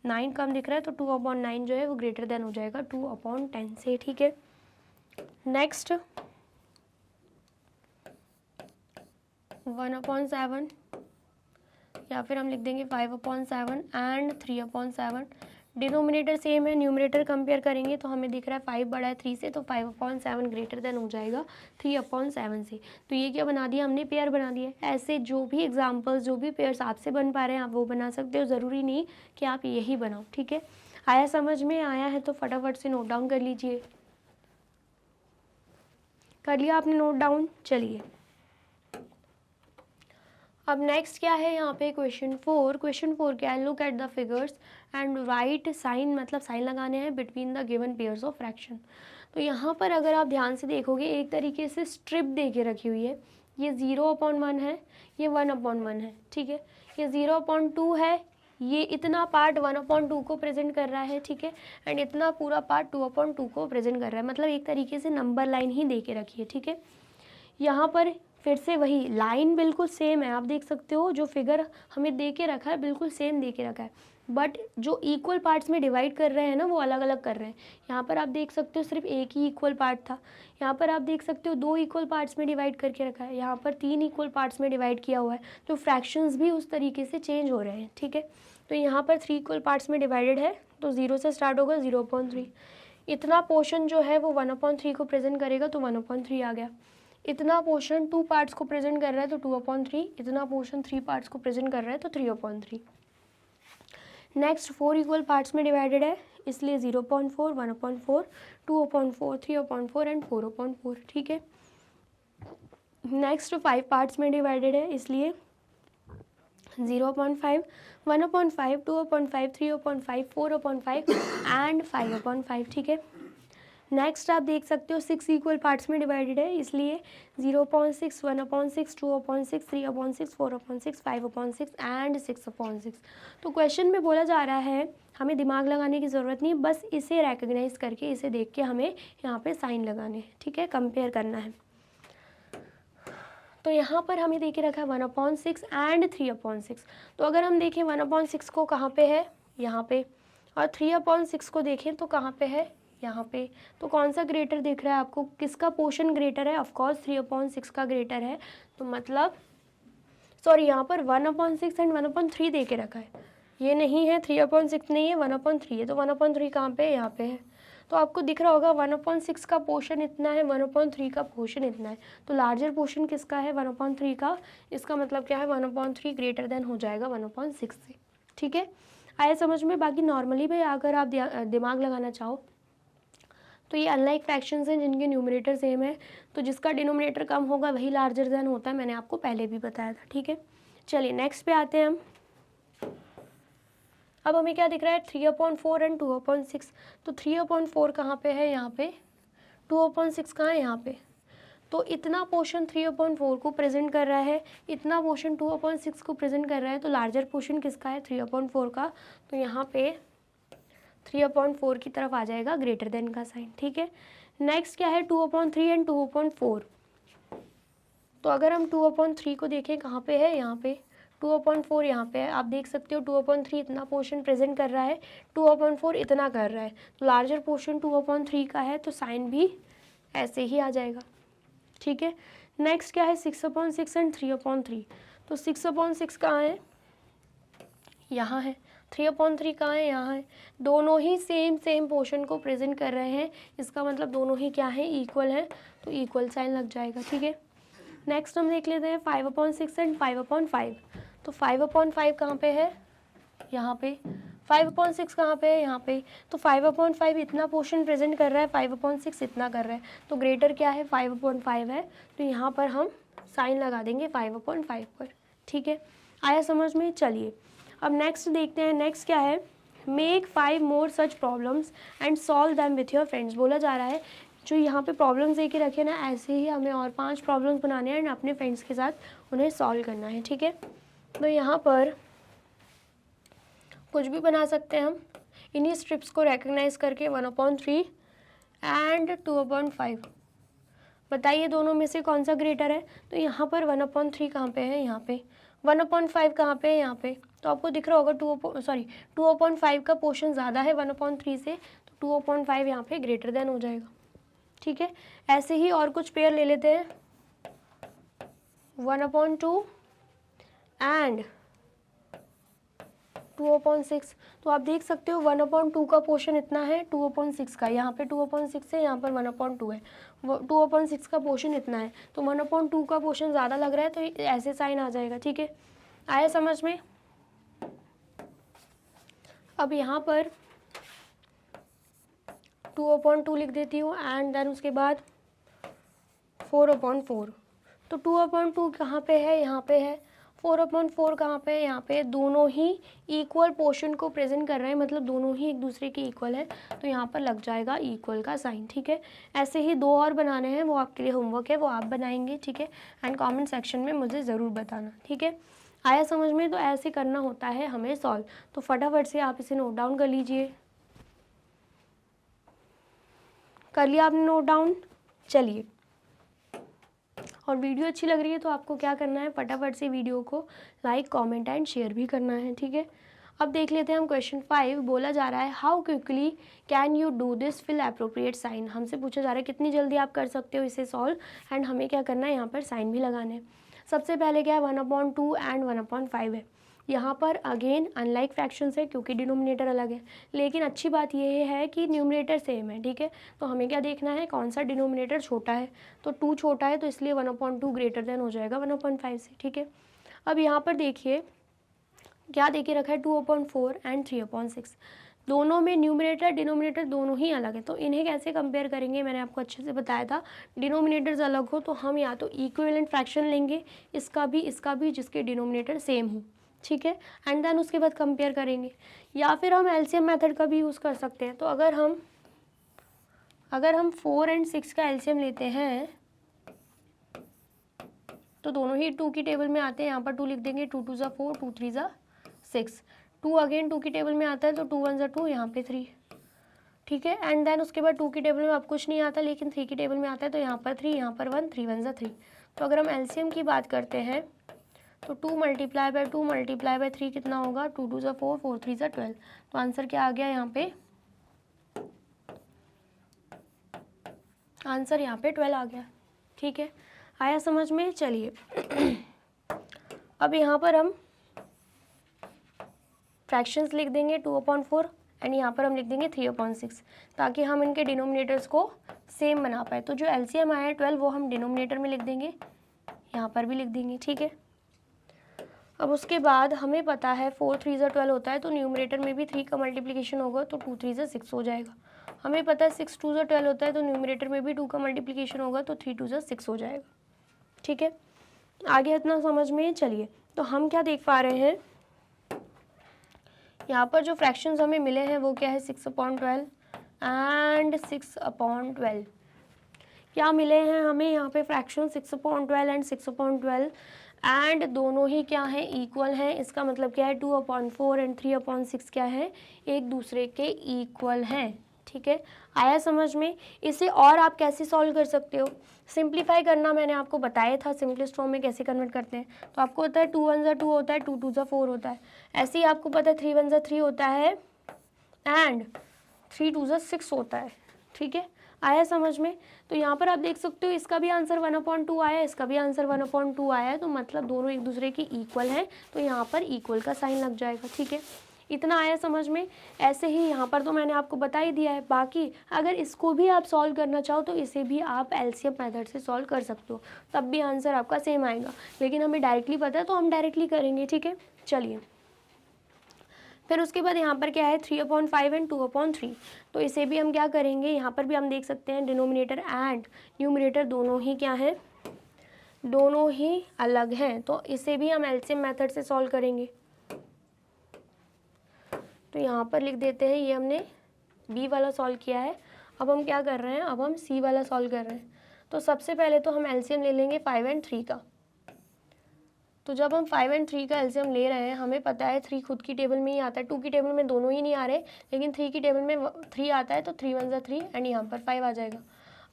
9 कम दिख रहा है, तो 2/9 जो है वो ग्रेटर देन हो जाएगा 2/10 से। ठीक है। नेक्स्ट 1/7 या फिर हम लिख देंगे 5/7 एंड 3/7। डिनोमिनेटर सेम है, न्यूमरेटर कंपेयर करेंगे तो हमें दिख रहा है 5 बड़ा है 3 से, तो 5/7 ग्रेटर देन हो जाएगा 3/7 से। तो ये क्या बना दिया हमने, पेयर बना दिया। ऐसे जो भी एग्जांपल्स, जो भी पेयर्स आपसे बन पा रहे हैं आप वो बना सकते हो, ज़रूरी नहीं कि आप यही बनाओ। ठीक है। आया समझ में? आया है तो फटाफट से नोट डाउन कर लीजिए। कर लिया आपने नोट डाउन? चलिए अब नेक्स्ट क्या है यहाँ पे, क्वेश्चन 4। क्वेश्चन 4 क्या है, look at the figures and write sign, मतलब साइन लगाने हैं between the given pairs of fraction. तो यहाँ पर अगर आप ध्यान से देखोगे एक तरीके से स्ट्रिप दे के रखी हुई है, ये 0/1 है, ये 1/1 है। ठीक है। ये 0/2 है, ये इतना पार्ट 1/2 को प्रेजेंट कर रहा है। ठीक है। एंड इतना पूरा पार्ट 2/2 को प्रेजेंट कर रहा है, मतलब एक तरीके से नंबर लाइन ही दे के रखी है। ठीक है। यहाँ पर फिर से वही लाइन बिल्कुल सेम है, आप देख सकते हो जो फिगर हमें दे के रखा है बिल्कुल सेम दे के रखा है, बट जो इक्वल पार्ट्स में डिवाइड कर रहे हैं ना वो अलग अलग कर रहे हैं। यहाँ पर आप देख सकते हो सिर्फ एक ही इक्वल पार्ट था, यहाँ पर आप देख सकते हो 2 इक्वल पार्ट्स में डिवाइड करके रखा है, यहाँ पर 3 इक्वल पार्ट्स में डिवाइड किया हुआ है, तो फ्रैक्शंस भी उस तरीके से चेंज हो रहे हैं। ठीक है। तो यहाँ पर 3 इक्वल पार्ट्स में डिवाइडेड है, तो 0 से स्टार्ट होगा 0/3। इतना पोर्शन जो है वो 1/3 को प्रेजेंट करेगा, तो 1/3 आ गया। इतना पोर्शन 2 पार्ट्स को प्रेजेंट कर रहा है तो 2/3, इतना पोर्शन 3 पार्ट्स को प्रेजेंट कर रहा है तो 3/3। नेक्स्ट 4 इक्वल पार्ट्स में डिवाइडेड है, इसलिए 0/4, 1/4, 2/4, 3/4 एंड 4/4। ठीक है। नेक्स्ट 5 पार्ट्स में डिवाइडेड है, इसलिए 0.5, 1/5, 2/5, 3/5, 4/5 एंड 5/5, ठीक है। नेक्स्ट आप देख सकते हो 6 इक्वल पार्ट्स में डिवाइडेड है, इसलिए 0.6, 1/6, 2/6, 3/6, 4/6, 5/6 एंड 6/6। तो क्वेश्चन में बोला जा रहा है हमें दिमाग लगाने की ज़रूरत नहीं, बस इसे रिकग्नाइज करके इसे देख के हमें यहाँ पे साइन लगाने हैं, ठीक है, कंपेयर करना है। तो यहाँ पर हमें दे के रखा है 1/6 एंड 3/6। तो अगर हम देखें 1/6 को कहाँ पे है, यहाँ पे, और 3/6 को देखें तो कहाँ पे है, यहाँ पे। तो कौन सा ग्रेटर दिख रहा है आपको, किसका पोर्शन ग्रेटर है? ऑफकोर्स 3/6 का ग्रेटर है। तो मतलब सॉरी, यहाँ पर 1/6 एंड 1/3 दे के रखा है, ये नहीं है 3/6 नहीं है, 1/3 है। तो 1/3 कहाँ पे है? यहाँ पे है। तो आपको दिख रहा होगा 1/6 का पोर्शन इतना है, 1/3 का पोर्शन इतना है। तो लार्जर पोर्शन किसका है? 1/3 का। इसका मतलब क्या है? 1/3 ग्रेटर देन हो जाएगा 1/6 से, ठीक है। आया समझ में? बाकी नॉर्मली भी अगर आप दिमाग लगाना चाहो तो ये अनलाइक फ्रैक्शंस हैं जिनके न्यूमरेटर सेम है, तो जिसका डिनोमिनेटर कम होगा वही लार्जर देन होता है, मैंने आपको पहले भी बताया था, ठीक है। चलिए नेक्स्ट पे आते हैं हम। अब हमें क्या दिख रहा है? 3/4 एंड 2/6। तो 3/4 कहाँ पे है? यहाँ पे। 2/6 कहाँ है? यहाँ पे। तो इतना पोर्शन 3/4 को प्रेजेंट कर रहा है, इतना पोर्शन 2/6 को प्रेजेंट कर रहा है, तो लार्जर पोर्शन किसका है? 3/4 का। तो यहाँ पे 3/4 की तरफ आ जाएगा ग्रेटर देन का साइन, ठीक है। नेक्स्ट क्या है? 2/3 एंड 2/4। तो अगर हम 2/3 को देखें कहाँ पे है? यहाँ पे। 2/4 यहाँ पे है, आप देख सकते हो 2/3 इतना पोर्शन प्रेजेंट कर रहा है, 2/4 इतना कर रहा है, तो लार्जर पोर्शन 2/3 का है, तो साइन भी ऐसे ही आ जाएगा, ठीक है। नेक्स्ट क्या है? 6/6 एंड 3/3। तो 6/6 कहाँ है? यहाँ है। 3/3 कहाँ है? यहाँ है। दोनों ही सेम पोर्शन को प्रेजेंट कर रहे हैं, इसका मतलब दोनों ही क्या है? इक्वल है, तो इक्वल साइन लग जाएगा, ठीक है। नेक्स्ट हम देख लेते हैं 5/6 एंड 5/5। तो 5/5 कहाँ पे है? यहाँ पे। 5/6 कहाँ पे है? यहाँ पे। तो 5/5 इतना पोर्शन प्रेजेंट कर रहा है, 5/6 इतना कर रहा है, तो ग्रेटर क्या है? 5/5 है। तो यहाँ पर हम साइन लगा देंगे 5/5 पर, ठीक है। आया समझ में? चलिए अब नेक्स्ट देखते हैं। नेक्स्ट क्या है? Make 5 more such problems and solve them with your friends. बोला जा रहा है जो यहाँ पे प्रॉब्लम्स दे के रखे ना, ऐसे ही हमें और 5 प्रॉब्लम्स बनाने हैं एंड अपने फ्रेंड्स के साथ उन्हें सॉल्व करना है, ठीक है। तो यहाँ पर कुछ भी बना सकते हैं हम इन्हीं स्ट्रिप्स को रिकग्नाइज करके। 1/3 एंड 2/5। बताइए दोनों में से कौन सा ग्रेटर है? तो यहाँ पर 1/3 कहाँ पे है? यहाँ पे। 1/5 कहाँ पे है? यहाँ पे। तो आपको दिख रहा होगा 2/5 का पोर्शन ज़्यादा है 1/3 से, तो 2/5 यहाँ पे ग्रेटर देन हो जाएगा, ठीक है। ऐसे ही और कुछ पेयर ले लेते हैं। 1/2 एंड 2/6। तो आप देख सकते हो 1/2 का पोर्शन इतना है, 2/6 का, यहाँ पे 2/6 है, यहाँ पर 1/2 है, 2/6 का पोर्शन इतना है, तो 1/2 का पोर्शन ज़्यादा लग रहा है, तो ऐसे साइन आ जाएगा, ठीक है। आया समझ में? अब यहाँ पर 2/2 लिख देती हूँ एंड देन उसके बाद 4/4। तो 2/2 कहाँ पे है? यहाँ पे है। 4/4 कहाँ पे है? यहाँ पे। दोनों ही इक्वल पोर्शन को प्रेजेंट कर रहे हैं, मतलब दोनों ही एक दूसरे के इक्वल है, तो यहाँ पर लग जाएगा इक्वल का साइन, ठीक है। ऐसे ही 2 और बनाने हैं, वो आपके लिए होमवर्क है, वो आप बनाएंगे, ठीक है। एंड कमेंट सेक्शन में मुझे ज़रूर बताना, ठीक है। आया समझ में? तो ऐसे करना होता है हमें सॉल्व। तो फटाफट से आप इसे नोट डाउन कर लीजिए। कर लिया आपने नोट डाउन? चलिए, और वीडियो अच्छी लग रही है तो आपको क्या करना है? फटाफट से वीडियो को लाइक, कमेंट एंड शेयर भी करना है, ठीक है। अब देख लेते हैं हम क्वेश्चन 5। बोला जा रहा है how quickly can you do this, fill appropriate sign. हमसे पूछा जा रहा है कितनी जल्दी आप कर सकते हो इसे सॉल्व, एंड हमें क्या करना है? यहाँ पर साइन भी लगाने हैं। सबसे पहले क्या है? 1/2 एंड 1/5 है। यहाँ पर अगेन अनलाइक फ्रैक्शंस है क्योंकि डिनोमिनेटर अलग है, लेकिन अच्छी बात यह है कि न्यूमरेटर सेम है, ठीक है। तो हमें क्या देखना है? कौन सा डिनोमिनेटर छोटा है, तो 2 छोटा है, तो इसलिए 1/2 ग्रेटर देन हो जाएगा 1/5 से, ठीक है। अब यहाँ पर देखिए क्या देके रखा है? 2/4 एंड 3/6। दोनों में न्यूमरेटर डिनोमिनेटर दोनों ही अलग है, तो इन्हें कैसे कंपेयर करेंगे? मैंने आपको अच्छे से बताया था, डिनोमिनेटर्स अलग हो तो हम या तो इक्विवेलेंट फ्रैक्शन लेंगे, इसका भी जिसके डिनोमिनेटर सेम हो, ठीक है, एंड देन उसके बाद कंपेयर करेंगे। या फिर हम एलसीएम मेथड का भी यूज़ कर सकते हैं। तो अगर हम 4 और 6 का एलसीएम लेते हैं तो दोनों ही 2 की टेबल में आते हैं। यहाँ पर 2 लिख देंगे, 2 2 ज़ा 4, 2 3 ज़ा 6। 2 अगेन 2 की टेबल में आता है तो 2 1 ज़ा 2, यहाँ पे 3, ठीक है। एंड देन उसके बाद 2 की टेबल में अब कुछ नहीं आता, लेकिन 3 की टेबल में आता है तो यहाँ पर 3, यहाँ पर 1, 3 1 ज़ा 3। तो अगर हम एलसीएम की बात करते हैं तो 2 मल्टीप्लाई बाय 2 मल्टीप्लाई बाय 3 कितना होगा, 2 2 ज़ा 4, 4 3 ज़ा 12। तो आंसर क्या आ गया यहाँ पे, आंसर यहाँ पे 12 आ गया, ठीक है। आया समझ में? चलिए अब यहाँ पर हम फ्रैक्शंस लिख देंगे 2/4 एंड यहाँ पर हम लिख देंगे 3/6, ताकि हम इनके डिनोमिनेटर्स को सेम बना पाए। तो जो एलसीएम आया है 12 वो हम डिनोमिनेटर में लिख देंगे, यहाँ पर भी लिख देंगे, ठीक है। अब उसके बाद हमें पता है 4 3 ज़ा 12 होता है, तो न्यूमरेटर में भी 3 का मल्टीप्लिकेशन होगा तो 2 3 ज़ा 6 हो जाएगा। हमें पता है 6 2 ज़ा 12 होता है, तो न्यूमरेटर में भी 2 का मल्टीप्लिकेशन होगा तो 3 2 ज़ा 6 हो जाएगा, ठीक है। आगे इतना समझ में? चलिए, तो हम क्या देख पा रहे हैं, यहाँ पर जो फ्रैक्शंस हमें मिले हैं वो क्या है, 6/12 एंड 6/12। क्या मिले हैं हमें यहाँ पे फ्रैक्शन, 6/12 एंड 6/12, एंड दोनों ही क्या है, इक्वल हैं। इसका मतलब क्या है, 2/4 एंड 3/6 क्या है, एक दूसरे के इक्वल हैं, ठीक है। आया समझ में? इसे और आप कैसे सॉल्व कर सकते हो, सिंप्लीफाई करना मैंने आपको बताया था, सिंपलेस्ट फॉर्म में कैसे कन्वर्ट करते हैं। तो आपको होता है 2 1 ज़ा 2 होता है, 2 2 ज़ा 4 होता है। ऐसे ही आपको पता है 3 1 ज़ा 3 होता है एंड 3 2 ज़ा 6 होता है, ठीक है। आया समझ में? तो यहाँ पर आप देख सकते हो इसका भी आंसर 1/2 आया, इसका भी आंसर 1/2 आया है, तो मतलब दोनों एक दूसरे के इक्वल हैं, तो यहाँ पर इक्वल का साइन लग जाएगा, ठीक है। इतना आया समझ में? ऐसे ही यहाँ पर तो मैंने आपको बता ही दिया है। बाकी अगर इसको भी आप सॉल्व करना चाहो तो इसे भी आप एलसीएम मेथड से सॉल्व कर सकते हो, तब भी आंसर आपका सेम आएगा। लेकिन हमें डायरेक्टली पता है तो हम डायरेक्टली करेंगे, ठीक है। चलिए, फिर उसके बाद यहाँ पर क्या है, 3/5 एंड 2/3। तो इसे भी हम क्या करेंगे, यहाँ पर भी हम देख सकते हैं डिनोमिनेटर एंड न्यूमरेटर दोनों ही क्या है, दोनों ही अलग हैं, तो इसे भी हम एलसीएम मेथड से सॉल्व करेंगे। तो यहाँ पर लिख देते हैं, ये हमने बी वाला सॉल्व किया है। अब हम क्या कर रहे हैं, अब हम सी वाला सॉल्व कर रहे हैं। तो सबसे पहले तो हम एलसीएम ले लेंगे 5 और 3 का। तो जब हम 5 और 3 का एलसीएम ले रहे हैं, हमें पता है 3 खुद की टेबल में ही आता है, 2 की टेबल में दोनों ही नहीं आ रहे, लेकिन 3 की टेबल में 3 आता है, तो 3 1 ज़ा 3 एंड यहाँ पर 5 आ जाएगा।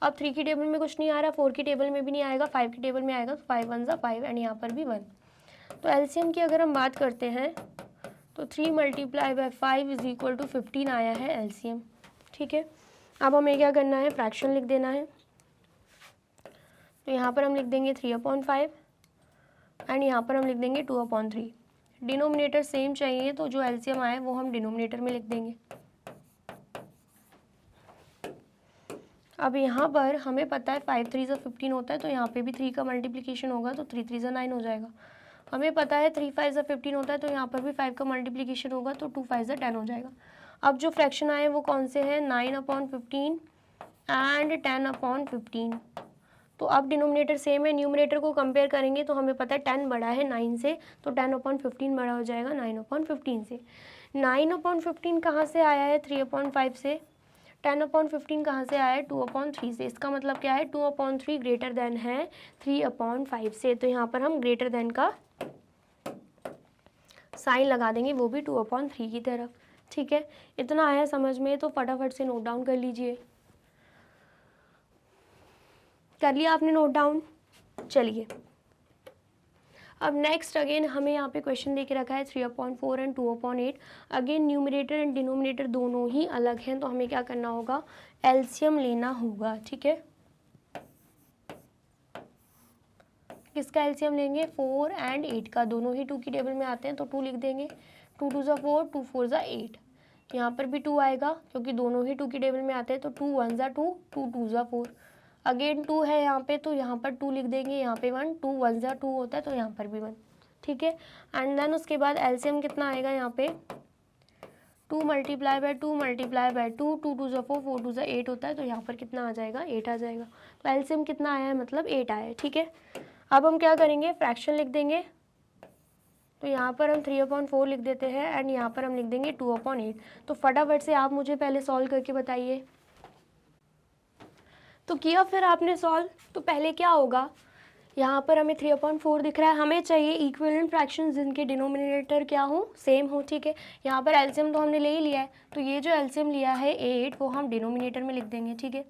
अब 3 की टेबल में कुछ नहीं आ रहा, 4 की टेबल में भी नहीं आएगा, 5 की टेबल में आएगा, तो 5 1 ज़ा 5 एंड यहाँ पर भी 1। तो एलसीएम की अगर हम बात करते हैं तो 3 multiply by 5 is equal to 15 आया है एलसीएम, ठीक है। अब हमें क्या करना है, फ्रैक्शन लिख देना है। तो यहाँ पर हम लिख देंगे 3/5 एंड यहाँ पर हम लिख देंगे 2/3। डिनोमिनेटर सेम चाहिए, तो जो एलसीएम आए वो हम डिनोमिनेटर में लिख देंगे। अब यहाँ पर हमें पता है 5 3 ज़ा 15 होता है, तो यहाँ पे भी 3 का मल्टीप्लिकेशन होगा, तो 3 3 ज़ा 9 हो जाएगा। हमें पता है 3 5 ज़ा 15 होता है, तो यहाँ पर भी 5 का मल्टीप्लिकेशन होगा, तो 2 5 ज़ा 10 हो जाएगा। अब जो फ्रैक्शन आए वो कौन से हैं, 9/15 एंड 10/15। तो अब डिनोमिनेटर सेम है, न्यूमरेटर को कंपेयर करेंगे तो हमें पता है 10 बड़ा है 9 से, तो 10/15 बड़ा हो जाएगा 9/15 से। 9/15 कहाँ से आया है, 3/5 से। 10/15 कहाँ से आया है, 2/3 से। इसका मतलब क्या है, 2/3 ग्रेटर देन है 3/5 से। तो यहाँ पर हम ग्रेटर देन का साइन लगा देंगे, वो भी 2/3 की तरफ, ठीक है। इतना आया समझ में? तो फटाफट से नोट डाउन कर लीजिए। कर लिया आपने नोट डाउन? चलिए, अब नेक्स्ट अगेन हमें यहाँ पे क्वेश्चन दे के रखा है 3/4 and 2/8। Again numerator and denominator दोनों ही अलग हैं, तो हमें क्या करना होगा, एलसीएम लेना होगा, ठीक है। किसका एलसीएम लेंगे, 4 एंड 8 का। दोनों ही 2 की टेबल में आते हैं, तो 2 लिख देंगे, 2 2 ज़ा 4, 2 4 ज़ा 8। यहाँ पर भी 2 आएगा, क्योंकि दोनों ही 2 की टेबल में आते हैं, तो 2 1 ज़ा 2, 2 2 ज़ा 4। अगेन 2 है यहाँ पे, तो यहाँ पर 2 लिख देंगे, यहाँ पे 1, 2 1 ज़ा 2 होता है, तो यहाँ पर भी 1, ठीक है। एंड देन उसके बाद एलसीएम कितना आएगा, यहाँ पे 2 मल्टीप्लाई बाय 2 मल्टीप्लाई बाय 2, 2 2 ज़ा 4, 4 2 ज़ा 8 होता है, तो यहाँ पर कितना आ जाएगा, 8 आ जाएगा। तो एलसीएम कितना आया है, मतलब 8 आया है, ठीक है। अब हम क्या करेंगे, फ्रैक्शन लिख देंगे। तो यहाँ पर हम 3/4 लिख देते हैं एंड यहाँ पर हम लिख देंगे 2/8। तो फटाफट से आप मुझे पहले सॉल्व करके बताइए। तो किया फिर आपने सॉल्व, तो पहले क्या होगा, यहाँ पर हमें 3/4 दिख रहा है, हमें चाहिए इक्विवेलेंट फ्रैक्शंस जिनके डिनोमिनेटर क्या हो, सेम हो, ठीक है। यहाँ पर एलसीएम तो हमने ले ही लिया है, तो ये जो एलसीएम लिया है 8 वो हम डिनोमिनेटर में लिख देंगे, ठीक है।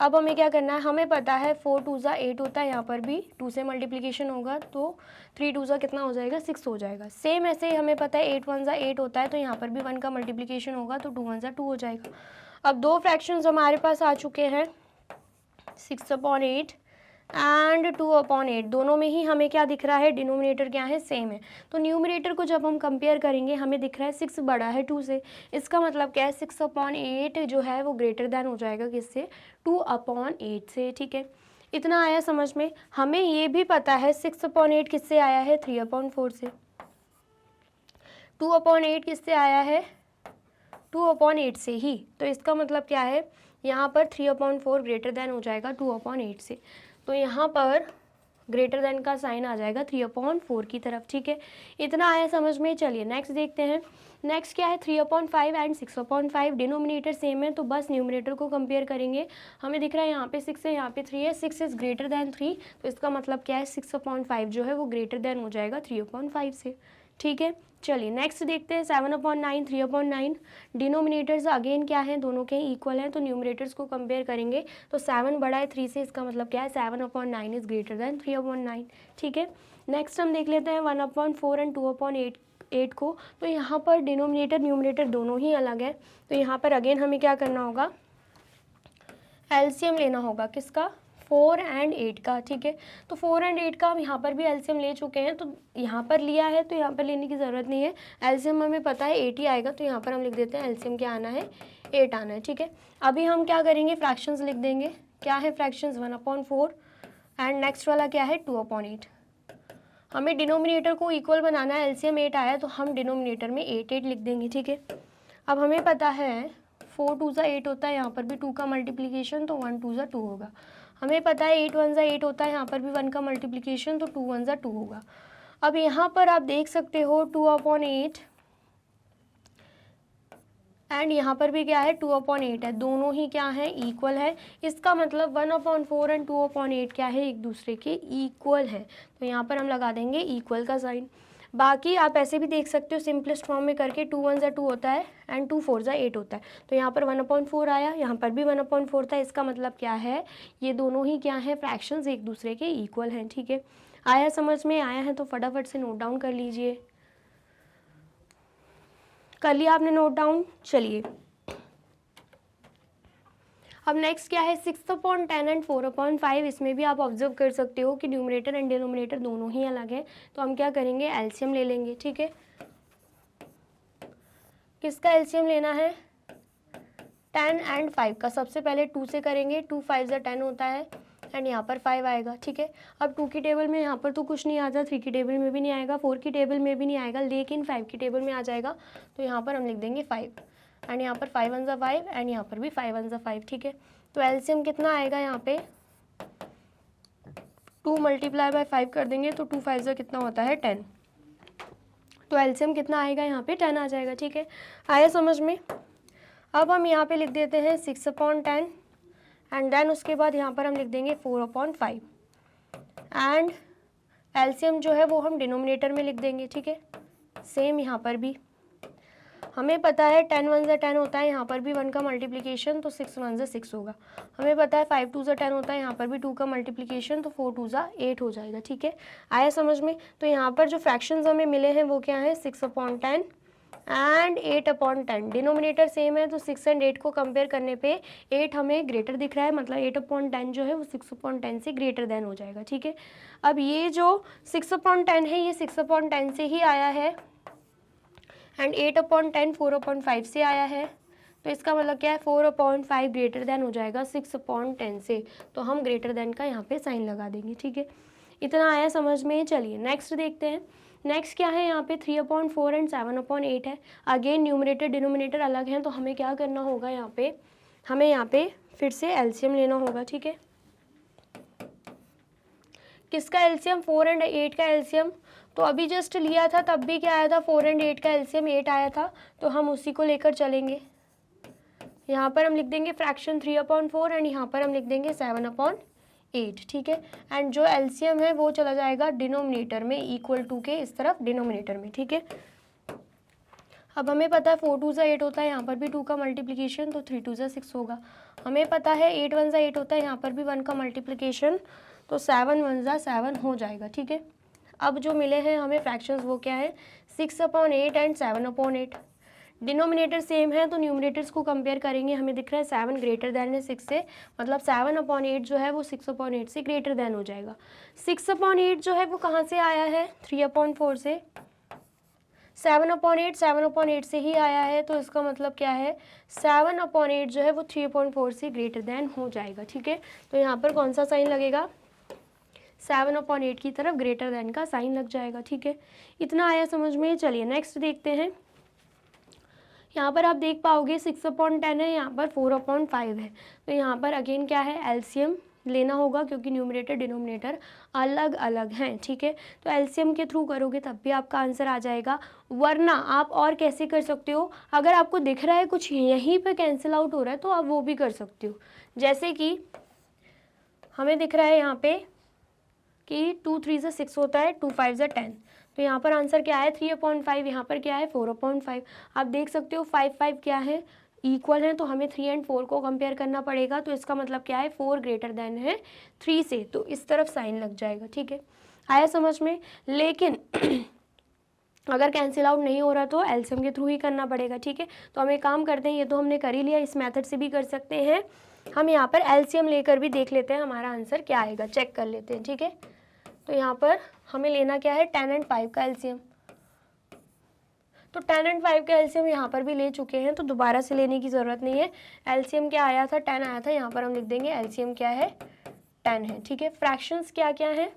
अब हमें क्या करना है, हमें पता है 4 2 ज़ा 8 होता है, यहाँ पर भी 2 से मल्टीप्लिकेशन होगा तो 3 2 ज़ा कितना हो जाएगा, 6 हो जाएगा। सेम ऐसे ही हमें पता है 8 1 ज़ा 8 होता है, तो यहाँ पर भी 1 का मल्टीप्लिकेशन होगा तो 2 1 ज़ा 2 हो जाएगा। अब दो फ्रैक्शंस हमारे पास आ चुके हैं, 6/8 एंड 2/8, दोनों में ही हमें क्या दिख रहा है, डिनोमिनेटर क्या है, सेम है। तो न्यूमरेटर को जब हम कंपेयर करेंगे हमें दिख रहा है 6 बड़ा है 2 से, इसका मतलब क्या है 6/8 जो है वो ग्रेटर देन हो जाएगा किससे, 2/8 से, ठीक है। इतना आया समझ में। हमें ये भी पता है 6/8 किससे आया है, 3/4 से। 2/8 किससे आया है, 2/8 से ही। तो इसका मतलब क्या है, यहाँ पर 3/4 ग्रेटर देन हो जाएगा 2/8 से, तो यहाँ पर ग्रेटर देन का साइन आ जाएगा 3/4 की तरफ, ठीक है। इतना आया समझ में। चलिए नेक्स्ट देखते हैं। नेक्स्ट क्या है, 3/5 एंड 6/5, डिनोमिनेटर सेम है तो बस न्यूमरेटर को कंपेयर करेंगे। हमें दिख रहा है यहाँ पे 6 है, यहाँ पे 3 है, 6 इज़ ग्रेटर देन 3, तो इसका मतलब क्या है 6/5 जो है वो ग्रेटर देन हो जाएगा 3/5 से, ठीक है। चलिए नेक्स्ट देखते हैं 7/9, 3/9, डिनोमिनेटर्स अगेन क्या है, दोनों के इक्वल हैं, तो न्यूमरेटर्स को कंपेयर करेंगे तो 7 बड़ा है 3 से, इसका मतलब क्या है 7/9 इज़ ग्रेटर देन 3/9, ठीक है। नेक्स्ट हम देख लेते हैं 1/4 एंड 2/8 को। तो यहाँ पर डिनोमिनेटर न्यूमरेटर दोनों ही अलग है, तो यहाँ पर अगेन हमें क्या करना होगा, एलसीएम लेना होगा, किसका, 4 एंड 8 का, ठीक है। तो 4 एंड 8 का हम यहाँ पर भी एलसीएम ले चुके हैं, तो यहाँ पर लिया है तो यहाँ पर लेने की ज़रूरत नहीं है, एलसीएम हमें पता है 8 ही आएगा, तो यहाँ पर हम लिख देते हैं एलसीएम क्या आना है, 8 आना है, ठीक है। अभी हम क्या करेंगे, फ्रैक्शंस लिख देंगे। क्या है फ्रैक्शंस, 1/4 एंड नेक्स्ट वाला क्या है 2/8। हमें डिनोमिनेटर को इक्वल बनाना है, एलसीएम 8 आया तो हम डिनोमिनेटर में 8 लिख देंगे, ठीक है। अब हमें पता है 4 2 ज़ा 8 होता है, यहाँ पर भी 2 का मल्टीप्लिकेशन तो 1 2 ज़ा 2 होगा। हमें पता है 8 1 ज़ा 8 होता है, यहाँ पर भी 1 का मल्टीप्लिकेशन तो 2 1 ज़ा 2 होगा। अब यहाँ पर आप देख सकते हो 2/8 एंड यहाँ पर भी क्या है 2/8 है, दोनों ही क्या है, इक्वल है। इसका मतलब 1/4 एंड 2/8 क्या है, एक दूसरे के इक्वल है, तो यहाँ पर हम लगा देंगे इक्वल का साइन। बाकी आप ऐसे भी देख सकते हो सिंपलेस्ट फॉर्म में करके, 2 1 ज़ा 2 होता है एंड 2 4 ज़ा 8 होता है, तो यहाँ पर 1/4 आया, यहाँ पर भी 1/4 था, इसका मतलब क्या है, ये दोनों ही क्या है, फ्रैक्शंस एक दूसरे के इक्वल हैं, ठीक है। आया समझ में, आया है तो फटाफट से नोट डाउन कर लीजिए। कर लिया आपने नोट डाउन। चलिए अब नेक्स्ट क्या है, 6/10 एंड 4/5, इसमें भी आप ऑब्जर्व कर सकते हो कि न्यूमरेटर एंड डिनोमिनेटर दोनों ही अलग है, तो हम क्या करेंगे, एलसीएम ले लेंगे, ठीक है। किसका एलसीएम लेना है, 10 एंड 5 का। सबसे पहले 2 से करेंगे, 2 5 ज़ा 10 होता है एंड यहाँ पर 5 आएगा, ठीक है। अब 2 की टेबल में यहाँ पर तो कुछ नहीं आता, 3 की टेबल में भी नहीं आएगा, 4 की टेबल में भी नहीं आएगा, लेकिन 5 की टेबल में आ जाएगा, तो यहाँ पर हम लिख देंगे 5 एंड यहाँ पर 5 1 ज़ा 5 एंड यहाँ पर भी 5 1 ज़ा 5, ठीक है। तो एलसीएम कितना आएगा, यहाँ पे 2 × 5 कर देंगे तो 2 5 ज़ा कितना होता है 10, तो एलसीएम कितना आएगा, यहाँ पे 10 आ जाएगा, ठीक है। आया समझ में। अब हम यहाँ पे लिख देते हैं 6/10 एंड देन उसके बाद यहाँ पर हम लिख देंगे 4/5 एंड एलसीएम जो है वो हम डिनोमिनेटर में लिख देंगे, ठीक है। सेम यहाँ पर भी हमें पता है 10 1 ज़ा 10 होता है, यहाँ पर भी 1 का मल्टीप्लिकेशन तो 6 1 ज़ा 6 होगा। हमें पता है 5 2 ज़ा 10 होता है, यहाँ पर भी 2 का मल्टीप्लिकेशन तो 4 2 ज़ा 8 हो जाएगा, ठीक है। आया समझ में। तो यहाँ पर जो फ्रैक्शंस हमें मिले हैं वो क्या है, 6/10 एंड 8/10, डिनोमिनेटर सेम है तो 6 एंड 8 को कंपेयर करने पे 8 हमें ग्रेटर दिख रहा है, मतलब 8/10 जो है वो 6/10 से ग्रेटर देन हो जाएगा, ठीक है। अब ये जो 6/10 है ये 6/10 से ही आया है एंड 8/10 4/5 से आया है, तो इसका मतलब क्या है 4/5 ग्रेटर देन हो जाएगा 6/10 से, तो हम ग्रेटर देन का यहाँ पे साइन लगा देंगे, ठीक है। इतना आया समझ में। चलिए नेक्स्ट देखते हैं। नेक्स्ट क्या है, यहाँ पे 3/4 एंड 7/8 है। अगेन न्यूमरेटर डिनोमिनेटर अलग हैं, तो हमें क्या करना होगा, हमें यहाँ पे फिर से एलसीएम लेना होगा, ठीक है। किसका एलसीएम, 4 एंड 8 का एलसीएम, तो अभी जस्ट लिया था तब भी क्या आया था, 4 और 8 का एलसीएम 8 आया था, तो हम उसी को लेकर चलेंगे। यहाँ पर हम लिख देंगे फ्रैक्शन 3/4 एंड यहाँ पर हम लिख देंगे 7/8, ठीक है। एंड जो एलसीएम है वो चला जाएगा डिनोमिनेटर में, इक्वल टू के इस तरफ डिनोमिनेटर में, ठीक है। अब हमें पता है 4 2 ज़ा 8 होता है, यहाँ पर भी 2 का मल्टीप्लिकेशन, तो 3 2 ज़ा 6 होगा। हमें पता है 8 1 ज़ा 8 होता है, यहाँ पर भी 1 का मल्टीप्लिकेशन, तो 7 1 ज़ा 7 हो जाएगा, ठीक है। अब जो मिले हैं हमें फ्रैक्शंस वो क्या है, 6/8 एंड 7/8। डिनोमिनेटर सेम है तो न्यूमरेटर्स को कंपेयर करेंगे, हमें दिख रहा है 7 ग्रेटर दैन है 6 से, मतलब 7/8 जो है वो 6/8 से ग्रेटर दैन हो जाएगा। 6/8 जो है वो कहाँ से आया है, 3/4 से। 7/8 से ही आया है, तो इसका मतलब क्या है, 7/8 जो है वो 3/4 से ग्रेटर दैन हो जाएगा, ठीक है। तो यहाँ पर कौन सा साइन लगेगा, 7/8 की तरफ ग्रेटर दैन का साइन लग जाएगा, ठीक है। इतना आया समझ में। चलिए नेक्स्ट देखते हैं। यहाँ पर आप देख पाओगे 6/10 है, यहाँ पर 4/5 है, तो यहाँ पर अगेन क्या है, एलसीएम लेना होगा क्योंकि न्यूमरेटर डिनोमिनेटर अलग अलग हैं, ठीक है। तो एलसीएम के थ्रू करोगे तब भी आपका आंसर आ जाएगा, वरना आप और कैसे कर सकते हो, अगर आपको दिख रहा है कुछ यहीं पे कैंसिल आउट हो रहा है तो आप वो भी कर सकते हो। जैसे कि हमें दिख रहा है यहाँ पे कि 2 3 ज़ा 6 होता है, 2 5 ज़ा 10, तो यहाँ पर आंसर क्या है 3/5, यहाँ पर क्या है 4/5। आप देख सकते हो 5 5 क्या है, इक्वल है, तो हमें 3 और 4 को कंपेयर करना पड़ेगा, तो इसका मतलब क्या है 4 ग्रेटर देन है 3 से, तो इस तरफ साइन लग जाएगा, ठीक है। आया समझ में। लेकिन अगर कैंसिल आउट नहीं हो रहा तो एलसीएम के थ्रू ही करना पड़ेगा, ठीक है। तो हम एक काम करते हैं, ये तो हमने कर ही लिया, इस मेथड से भी कर सकते हैं। हम यहाँ पर एलसीएम लेकर भी देख लेते हैं हमारा आंसर क्या आएगा, चेक कर लेते हैं, ठीक है। तो यहाँ पर हमें लेना क्या है, 10 और 5 का एलसीएम। तो 10 और 5 का एलसीएम यहाँ पर भी ले चुके हैं, तो दोबारा से लेने की ज़रूरत नहीं है। एलसीएम क्या आया था, 10 आया था, यहाँ पर हम लिख देंगे एलसीएम क्या है, 10 है, ठीक है। फ्रैक्शंस क्या क्या है,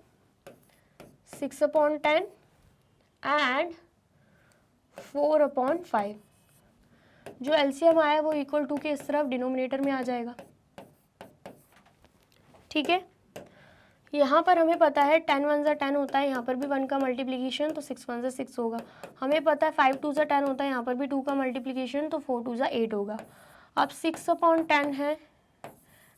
6/10 एंड 4/5। जो एलसीएम आया वो इक्वल टू के इस तरफ डिनोमिनेटर में आ जाएगा, ठीक है। यहाँ पर हमें पता है 10 1 ज़ा 10 होता है, यहाँ पर भी 1 का मल्टीप्लिकेशन, तो 6 1 ज़ा 6 होगा। हमें पता है 5 2 ज़ा 10 होता है, यहाँ पर भी 2 का मल्टीप्लिकेशन, तो 4 2 ज़ा 8 होगा। अब 6/10 है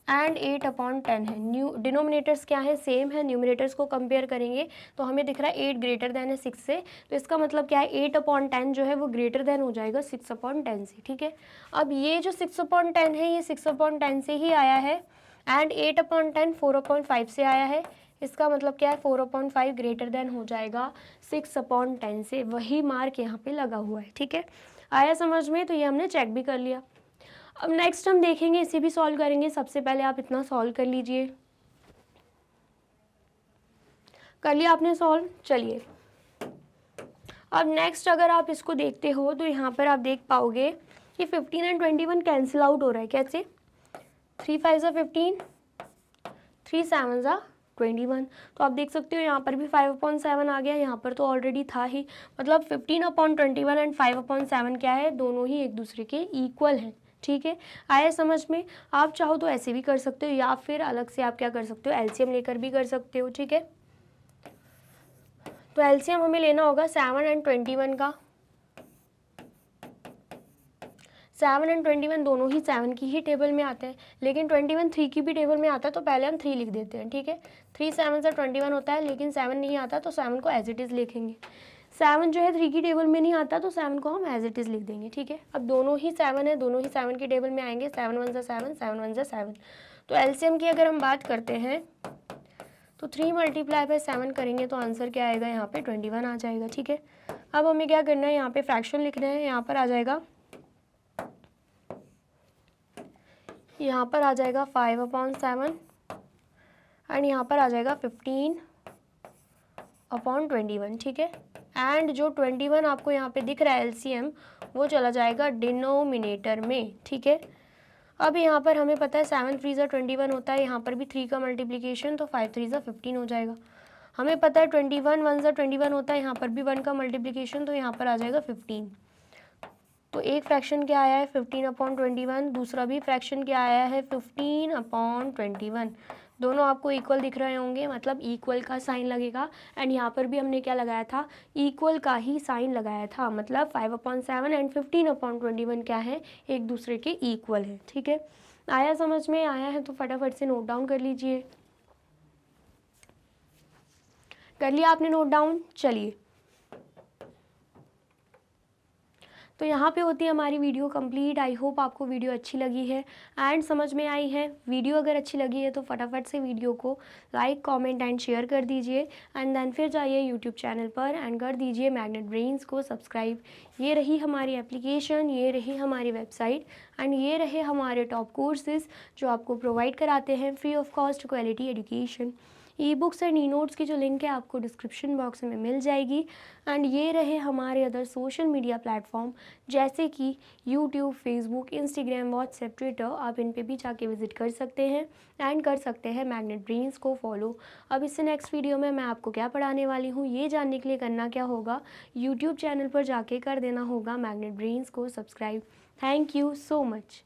एंड 8/10 है, न्यू डिनोमिनेटर्स क्या है, सेम है, न्यूमिनेटर्स को कंपेयर करेंगे तो हमें दिख रहा है 8 ग्रेटर देन है 6 से, तो इसका मतलब क्या है 8/10 जो है वो ग्रेटर देन हो जाएगा 6/10 से, ठीक है। अब ये जो 6/10 है ये 6/10 से ही आया है, एंड 8/10 4/5 से आया है, इसका मतलब क्या है 4/5 ग्रेटर देन हो जाएगा 6/10 से, वही मार्क यहाँ पे लगा हुआ है, ठीक है। आया समझ में। तो ये हमने चेक भी कर लिया। अब नेक्स्ट हम देखेंगे, इसे भी सॉल्व करेंगे। सबसे पहले आप इतना सॉल्व कर लीजिए, कर लिया आपने सॉल्व। चलिए अब नेक्स्ट अगर आप इसको देखते हो तो यहाँ पर आप देख पाओगे कि 15 और 21 कैंसिल आउट हो रहा है, कैसे, 3 5 ज़ा 15, 3 7 ज़ा 21, तो आप देख सकते हो यहाँ पर भी 5/7 आ गया, यहाँ पर तो ऑलरेडी था ही, मतलब 15/21 एंड 5/7 क्या है, दोनों ही एक दूसरे के इक्वल हैं, ठीक है। आया समझ में। आप चाहो तो ऐसे भी कर सकते हो, या फिर अलग से आप क्या कर सकते हो, एलसीएम लेकर भी कर सकते हो, ठीक है। तो एलसीएम हमें लेना होगा 7 और 21 का। 7 और 21 दोनों ही 7 की ही टेबल में आते हैं, लेकिन 21 3 की भी टेबल में आता है, तो पहले हम 3 लिख देते हैं, ठीक है। 3 7 से 21 होता है, लेकिन 7 नहीं आता, तो 7 को एज इट इज़ लिखेंगे। 7 जो है 3 की टेबल में नहीं आता, तो 7 को हम एज इट इज़ लिख देंगे, ठीक है। अब दोनों ही 7 है, दोनों ही 7 की टेबल में आएंगे, 7 1 ज़ा 7, 7 1 ज़ा 7। तो एलसीएम की अगर हम बात करते हैं तो 3 × 7 करेंगे तो आंसर क्या आएगा, यहाँ पे 21 आ जाएगा, ठीक है। अब हमें क्या करना है, यहाँ पे फ्रैक्शन लिखना है, यहाँ पर आ जाएगा 5/7 एंड यहाँ पर आ जाएगा 15/21, ठीक है। एंड जो 21 आपको यहाँ पे दिख रहा है एलसीएम, वो चला जाएगा डिनोमिनेटर में, ठीक है। अब यहाँ पर हमें पता है 7 3 ज़ा 21 होता है, यहाँ पर भी 3 का मल्टीप्लिकेशन, तो 5 3 ज़ा 15 हो जाएगा। हमें पता है 21 1 ज़ा 21 होता है, यहाँ पर भी 1 का मल्टीप्लिकेशन, तो यहाँ पर आ जाएगा 15। तो एक फ्रैक्शन क्या आया है 15/21, दूसरा भी फ्रैक्शन क्या आया है 15/21। दोनों आपको इक्वल दिख रहे होंगे, मतलब इक्वल का साइन लगेगा। एंड यहाँ पर भी हमने क्या लगाया था, इक्वल का ही साइन लगाया था, मतलब 5/7 एंड 15/21 क्या है, एक दूसरे के इक्वल है। ठीक है, आया समझ में? आया है तो फटाफट से नोट डाउन कर लीजिए। कर लिया आपने नोट डाउन? चलिए, तो यहाँ पे होती है हमारी वीडियो कंप्लीट। आई होप आपको वीडियो अच्छी लगी है एंड समझ में आई है। वीडियो अगर अच्छी लगी है तो फटाफट से वीडियो को लाइक, कमेंट एंड शेयर कर दीजिए। एंड देन फिर जाइए यूट्यूब चैनल पर एंड कर दीजिए मैग्नेट ब्रेन्स को सब्सक्राइब। ये रही हमारी एप्लीकेशन, ये रही हमारी वेबसाइट एंड ये रहे हमारे टॉप कोर्सेज जो आपको प्रोवाइड कराते हैं free of cost quality education. E books and e notes की जो लिंक है आपको डिस्क्रिप्शन बॉक्स में मिल जाएगी। एंड ये रहे हमारे अदर सोशल मीडिया प्लेटफॉर्म जैसे कि YouTube, Facebook, Instagram, WhatsApp, Twitter, आप इन पे भी जाके विजिट कर सकते हैं एंड कर सकते हैं मैग्नेट ब्रेन्स को फॉलो। अब इससे नेक्स्ट वीडियो में मैं आपको क्या पढ़ाने वाली हूँ ये जानने के लिए करना क्या होगा, यूट्यूब चैनल पर जाके कर देना होगा मैग्नेट ब्रेन्स को subscribe. Thank you so much.